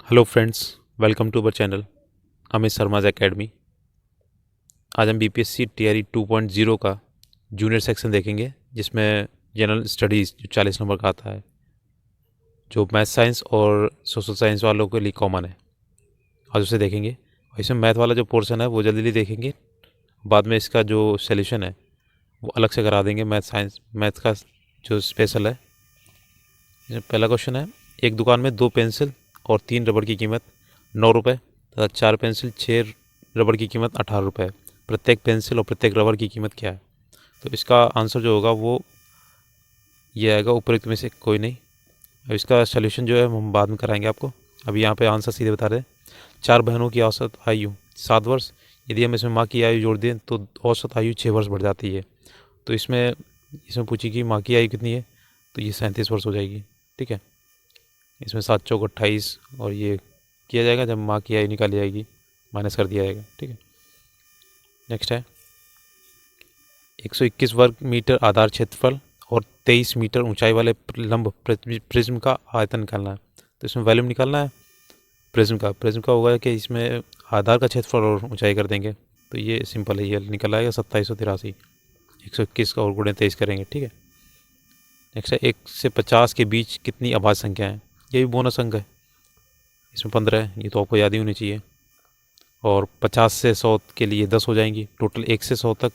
Hello friends, welcome to our channel Amit Sharma's academy. आज हम BPSC TRE 2.0 का जूनियर सेक्शन देखेंगे, जिसमें जनरल स्टडीज़ जो 40 नंबर का आता है, जो मैथ साइंस और सोशल साइंस वालों के लिए कॉमन है। आज उसे देखेंगे और इसमें मैथ वाला जो पोर्शन है वो जल्दी जल्दी देखेंगे। बाद में इसका जो सॉल्यूशन है वो अलग से करा देंगे। मैथ का जो स्पेशल है। पहला क्वेश्चन है, एक दुकान में 2 पेंसिल और 3 रबड़ की कीमत 9 रुपये तथा 4 पेंसिल 6 रबड़ की कीमत 18 रुपये। प्रत्येक पेंसिल और प्रत्येक रबड़ की कीमत क्या है? तो इसका आंसर जो होगा वो ये आएगा, उपरोक्त में से कोई नहीं। अब इसका सलूशन जो है हम बाद में कराएंगे आपको। अभी यहाँ पे आंसर सीधे बता रहे हैं। 4 बहनों की औसत आयु 7 वर्ष। यदि हम इसमें माँ की आयु जोड़ दें तो औसत आयु 6 वर्ष बढ़ जाती है। तो इसमें पूछी कि माँ की आयु कितनी है, तो ये 37 वर्ष हो जाएगी। ठीक है, इसमें 7 चौक 28 और ये किया जाएगा जब माँ की आयु निकाली जाएगी, माइनस कर दिया जाएगा। ठीक है, नेक्स्ट है 121 वर्ग मीटर आधार क्षेत्रफल और 23 मीटर ऊंचाई वाले लंब प्रिज्म का आयतन निकालना है। तो इसमें वॉल्यूम निकालना है प्रिज्म का होगा कि इसमें आधार का क्षेत्रफल और ऊंचाई कर देंगे। तो ये सिंपल है, ये निकल आएगा 2783। 121 का और गुणे 23 करेंगे। ठीक है, नेक्स्ट है 1 से 50 के बीच कितनी अभाज्य संख्या है? ये भी बोनस अंक है। इसमें 15 है, ये तो आपको याद ही होनी चाहिए। और 50 से 100 के लिए 10 हो जाएंगी। टोटल 1 से 100 तक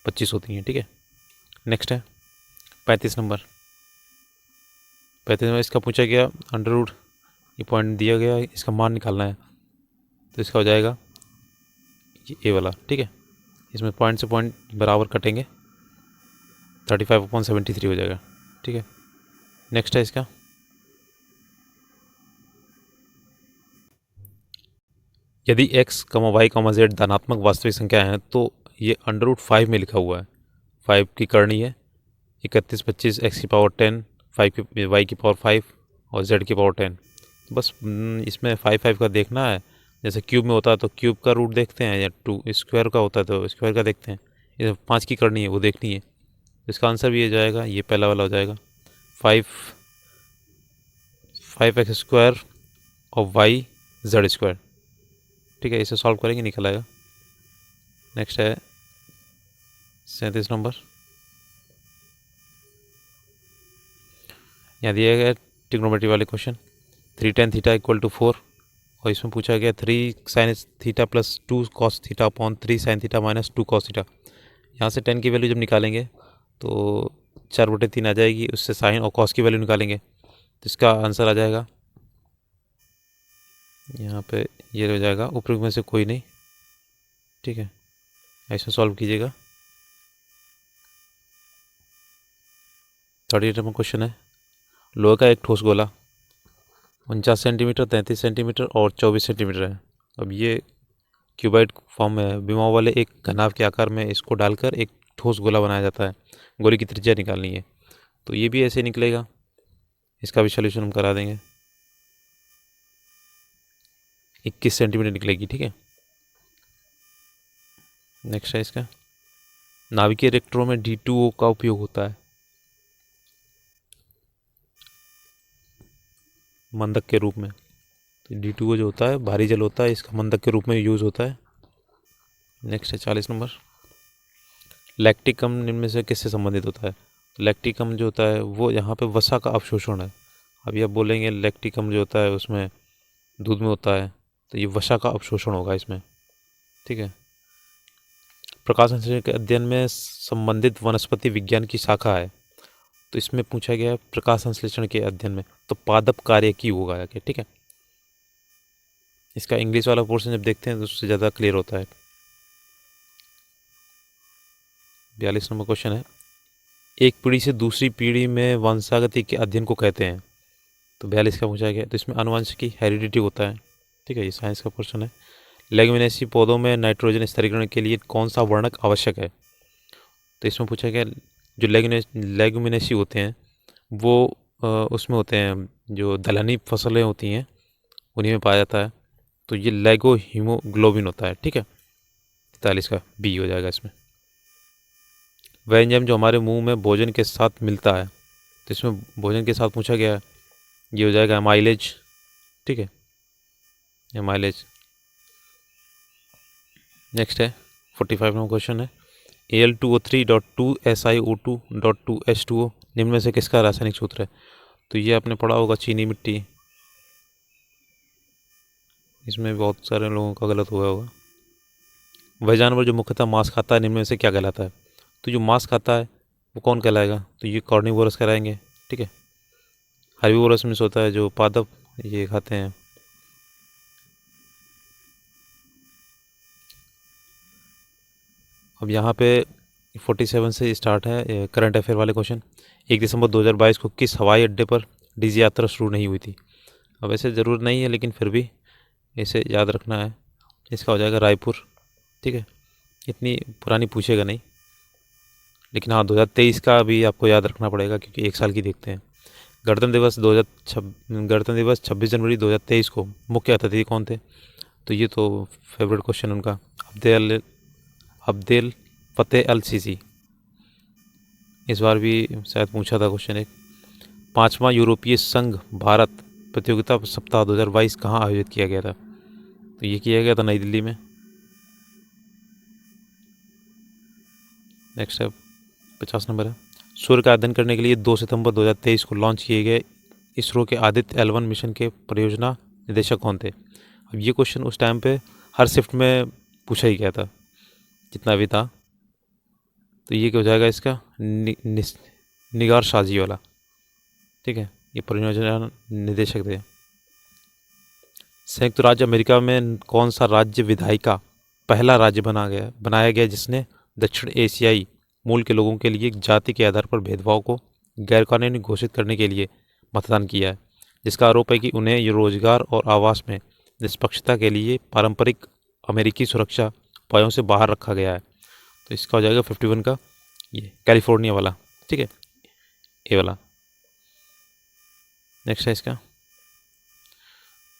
25 होती हैं। ठीक है, नेक्स्ट है 35 नंबर। 35 नंबर इसका पूछा गया अंडर रूट, ये पॉइंट दिया गया, इसका मान निकालना है। तो इसका हो जाएगा ये वाला। ठीक है, इसमें पॉइंट से पॉइंट बराबर कटेंगे, 35/73 हो जाएगा। ठीक है, नेक्स्ट है इसका यदि x, y, z धनात्मक वास्तविक संख्या है तो ये अंडर रूट 5 में लिखा हुआ है। 5 की करनी है 31, 25, x की पावर 10, 5 की y की पावर 5 और z की पावर 10। बस इसमें 5 का देखना है। जैसे क्यूब में होता है तो क्यूब का रूट देखते हैं, या 2 स्क्वायर का होता है तो स्क्वायर का देखते हैं। ये 5 की करनी है वो देखनी है। इसका आंसर भी ये जाएगा, ये पहला वाला हो जाएगा 5x² और y z²। ठीक है, इसे सॉल्व करेंगे, निकल आएगा। नेक्स्ट है 37 नंबर। यहाँ दिया गया ट्रिग्नोमेट्री वाले क्वेश्चन। 3 tan थीटा = 4 और इसमें पूछा गया 3 sin theta plus 2 cos theta upon 3 sin theta minus 2 cos theta. यहाँ से 10 की वैल्यू जब निकालेंगे तो 4/3 आ जाएगी, उससे साइन और कॉस की वैल्यू निकालेंगे तो इसका आंसर आ जाएगा यहाँ पे, ये हो जाएगा ऊपर में से कोई नहीं। ठीक है, ऐसे सॉल्व कीजिएगा। 38 नंबर क्वेश्चन है, लोहे का एक ठोस गोला 49 सेंटीमीटर, 33 सेंटीमीटर और 24 सेंटीमीटर है। अब ये क्यूबाइड फॉर्म में है। विमाओं वाले एक घनाभ के आकार में इसको डालकर एक ठोस गोला बनाया जाता है। गोले की त्रिज्या निकालनी है, तो ये भी ऐसे निकलेगा। इसका भी सॉल्यूशन हम करा देंगे, 21 सेंटीमीटर निकलेगी। ठीक है, नेक्स्ट है इसका नाभिकीय रिएक्टरों में D2O का उपयोग होता है मंदक के रूप में। तो D2O जो होता है भारी जल होता है, इसका मंदक के रूप में यूज़ होता है। नेक्स्ट है 40 नंबर। लैक्टिक अम्ल निम्न में से किससे संबंधित होता है? लैक्टिक अम्ल जो होता है वो यहाँ पे वसा का अवशोषण है। अभी आप बोलेंगे लैक्टिक अम्ल जो होता है उसमें दूध में होता है, तो ये वसा का अवशोषण होगा इसमें। ठीक है, प्रकाश संश्लेषण के अध्ययन में संबंधित वनस्पति विज्ञान की शाखा है। तो इसमें पूछा गया है प्रकाश संश्लेषण के अध्ययन में तो पादप कार्य की होगा। ठीक है, इसका इंग्लिश वाला पोर्शन जब देखते हैं तो उससे ज़्यादा क्लियर होता है। 42 नंबर क्वेश्चन है, एक पीढ़ी से दूसरी पीढ़ी में वंशागति के अध्ययन को कहते हैं। तो 42 का पूछा गया, तो इसमें आनुवंशिकी हेरिडिटी होता है। ठीक है, ये साइंस का क्वेश्चन है। लेग्यूमिनेसी पौधों में नाइट्रोजन स्थिरीकरण के लिए कौन सा वर्णक आवश्यक है? तो इसमें पूछा गया जो लेग्यूमिनेसी होते हैं वो उसमें होते हैं, जो दलहनी फसलें होती हैं उन्हीं में पाया जाता है। तो ये लेगो हीमोग्लोबिन होता है। ठीक है, 43 का बी हो जाएगा इसमें। वह एंजाइम जो हमारे मुंह में भोजन के साथ मिलता है, तो इसमें भोजन के साथ पूछा गया, ये हो जाएगा माइलेज। ठीक है, या माइलेज। नेक्स्ट है 45 नंबर क्वेश्चन है Al2O3.2SiO2.2H2O निम्न में से किसका रासायनिक सूत्र है? तो ये आपने पढ़ा होगा, चीनी मिट्टी। इसमें बहुत सारे लोगों का गलत हुआ होगा। वह जानवर जो मुख्यतः मांस खाता है निम्न में से क्या कहलाता है? तो जो मांस खाता है वो कौन कहलाएगा? तो ये कॉर्निवोरस कहलाएंगे। ठीक है। हर्बीवोरस मीन्स होता है जो पादप ये खाते हैं। अब यहाँ पे 47 से स्टार्ट है करंट अफेयर वाले क्वेश्चन। 1 दिसंबर 2022 को किस हवाई अड्डे पर डीजी यात्रा शुरू नहीं हुई थी? अब ऐसे ज़रूर नहीं है, लेकिन फिर भी इसे याद रखना है। इसका हो जाएगा रायपुर। ठीक है, इतनी पुरानी पूछेगा नहीं, लेकिन हाँ 2023 का भी आपको याद रखना पड़ेगा क्योंकि 1 साल की देखते हैं। गणतंत्र दिवस 26 जनवरी 2023 को मुख्य अतिथि कौन थे? तो ये तो फेवरेट क्वेश्चन उनका, अब्देल फतेह अल सीसी। इस बार भी शायद पूछा था क्वेश्चन एक। 5वां यूरोपीय संघ भारत प्रतियोगिता सप्ताह 2022 कहाँ आयोजित किया गया था? तो ये किया गया था नई दिल्ली में। नेक्स्ट है 50 नंबर है सूर्य का अध्ययन करने के लिए 2 सितंबर 2023 को लॉन्च किए गए इसरो के आदित्य L1 मिशन के परियोजना निदेशक कौन थे? अब ये क्वेश्चन उस टाइम पे हर शिफ्ट में पूछा ही गया था जितना भी था। तो ये क्या हो जाएगा इसका निगार शाजी वाला। ठीक है, ये परियोजना निदेशक थे। संयुक्त राज्य अमेरिका में कौन सा राज्य विधायिका पहला राज्य बनाया गया जिसने दक्षिण एशियाई मूल के लोगों के लिए जाति के आधार पर भेदभाव को गैरकानूनी घोषित करने के लिए मतदान किया है, जिसका आरोप है कि उन्हें रोजगार और आवास में निष्पक्षता के लिए पारंपरिक अमेरिकी सुरक्षा उपायों से बाहर रखा गया है? तो इसका हो जाएगा 51 का ये कैलिफोर्निया वाला। ठीक है, ए वाला। नेक्स्ट है इसका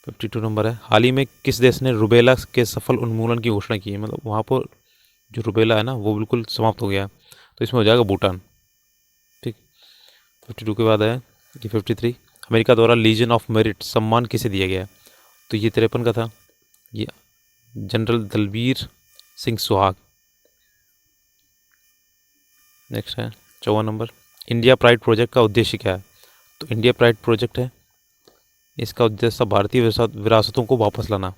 52 नंबर है हाल ही में किस देश ने रुबेला के सफल उन्मूलन की घोषणा की है? मतलब वहाँ पर जो रुबेला है ना वो बिल्कुल समाप्त हो गया। तो इसमें हो जाएगा भूटान। ठीक, 52 के बाद है ये 53 अमेरिका द्वारा लीजन ऑफ मेरिट सम्मान किसे दिया गया? तो ये 53 का था, ये जनरल दलबीर सिंह सुहाग। नेक्स्ट है 54 नंबर इंडिया प्राइड प्रोजेक्ट का उद्देश्य क्या है? तो इंडिया प्राइड प्रोजेक्ट है, इसका उद्देश्य भारतीय विरासतों को वापस लाना।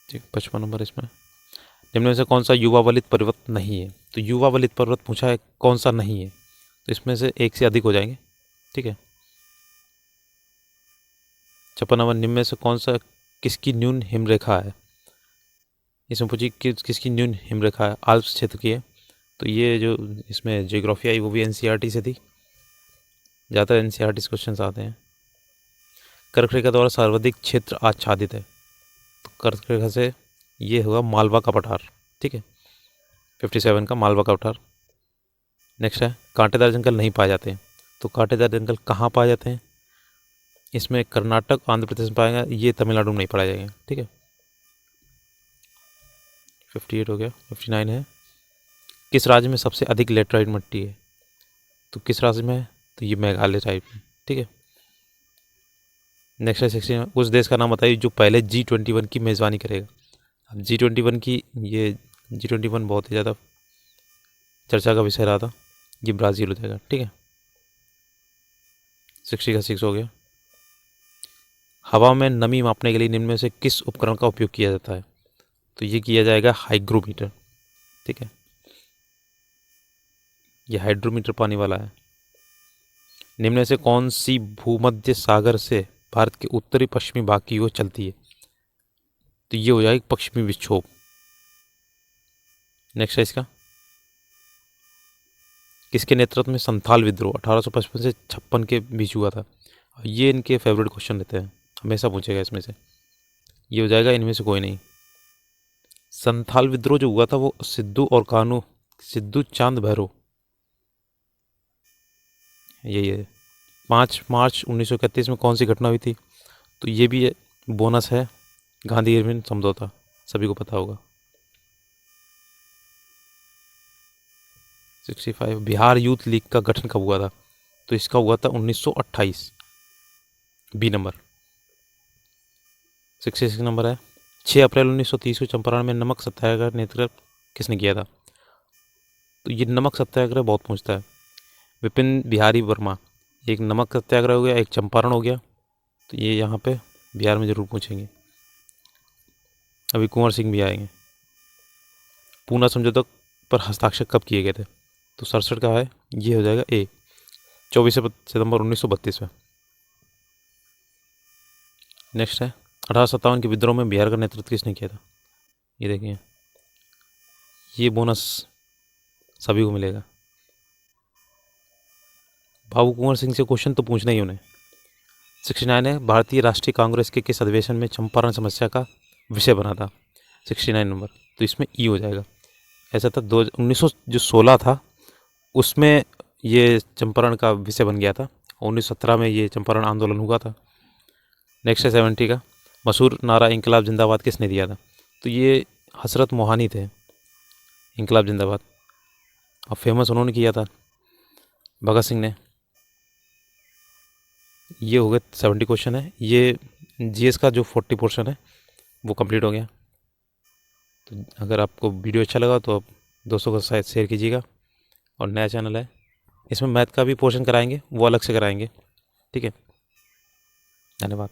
ठीक, 55 नंबर इसमें निम्न में से कौन सा युवा वलित पर्वत नहीं है? तो युवा वलित पर्वत पूछा है, कौन सा नहीं है? तो इसमें से एक से अधिक हो जाएंगे। ठीक है, 56 नंबर निम्न में से कौन सा किसकी न्यून हिमरेखा है? इसमें पूछी किसकी न्यून हिमरेखा है, आल्प्स क्षेत्र की है। तो ये जो इसमें ज्योग्राफी आई वो भी एनसीईआरटी से थी, ज़्यादातर एनसीईआरटी से क्वेश्चन आते हैं। कर्क रेखा द्वारा सर्वाधिक क्षेत्र आच्छादित है, तो कर्क रेखा से ये होगा मालवा का पठार। ठीक है, 57 का मालवा का पठार। नेक्स्ट है कांटेदार जंगल नहीं पाए जाते हैं, तो कांटेदार जंगल कहाँ पाए जाते हैं? इसमें कर्नाटक आंध्र प्रदेश में पाएगा, ये तमिलनाडु में नहीं पाया जाएगा। ठीक है, 58 हो गया। 59 है किस राज्य में सबसे अधिक लेटराइट मिट्टी है? तो किस राज्य में है? तो ये मेघालय टाइप में। ठीक है, नेक्स्ट है 60 उस देश का नाम बताइए जो पहले G21 की मेज़बानी करेगा। अब G21 की ये G21 बहुत ही ज़्यादा चर्चा का विषय रहा था, ये ब्राज़ील हो जाएगा। ठीक है, 60 का 6 हो गया। हवा में नमी मापने के लिए निम्न में से किस उपकरण का उपयोग किया जाता है? तो ये किया जाएगा हाइग्रोमीटर। ठीक है, ये हाइड्रोमीटर पानी वाला है। निम्न में से कौन सी भूमध्य सागर से भारत के उत्तरी पश्चिमी भाग की ओर चलती है? तो ये हो जाएगा पश्चिमी विक्षोभ। नेक्स्ट है इसका किसके नेतृत्व में संथाल विद्रोह 1855 से 56 के बीच हुआ था? ये इनके फेवरेट क्वेश्चन रहते हैं, हमेशा पूछेगा इसमें से। ये हो जाएगा इनमें से कोई नहीं। संथाल विद्रोह जो हुआ था वो सिद्धू चांद भैरव, यही है। 5 मार्च 1931 में कौन सी घटना हुई थी? तो ये भी बोनस है, गांधी इरविन समझौता, सभी को पता होगा। 65 बिहार यूथ लीग का गठन कब हुआ था? तो इसका हुआ था 1928। B number. 66 नंबर है, 6 अप्रैल 1930 को चंपारण में नमक सत्याग्रह नेतृत्व किसने किया था? तो ये नमक सत्याग्रह बहुत पूछता है। विपिन बिहारी वर्मा। एक नमक सत्याग्रह हो गया, एक चंपारण हो गया, तो ये यहाँ पे बिहार में ज़रूर पूछेंगे। अभी कुंवर सिंह भी आएंगे। पूना समझौता पर हस्ताक्षर कब किए गए थे? तो 67 का है, ये हो जाएगा ए, 24 सितंबर 1932 में। नेक्स्ट है 1857 के विद्रोह में बिहार का नेतृत्व किसने किया था? ये देखिए, ये बोनस सभी को मिलेगा। बाबू कुंवर सिंह से क्वेश्चन तो पूछना ही उन्हें। 69 है, भारतीय राष्ट्रीय कांग्रेस के किस अधिवेशन में चंपारण समस्या का विषय बना था? 69 नंबर, तो इसमें ई हो जाएगा। ऐसा था 1916 था उसमें ये चंपारण का विषय बन गया था, 1917 में ये चंपारण आंदोलन हुआ था। नेक्स्ट है 70 का, मशहूर नारा इंकलाब जिंदाबाद किसने दिया था? तो ये हसरत मोहानी थे, इंकलाब जिंदाबाद। अब फेमस उन्होंने किया था, भगत सिंह ने। ये हो गए 70 क्वेश्चन है। ये जीएस का जो 40 पोर्शन है वो कंप्लीट हो गया। तो अगर आपको वीडियो अच्छा लगा तो आप दोस्तों के साथ शेयर कीजिएगा। और नया चैनल है, इसमें मैथ का भी पोर्शन कराएंगे, वो अलग से कराएंगे। ठीक है, धन्यवाद।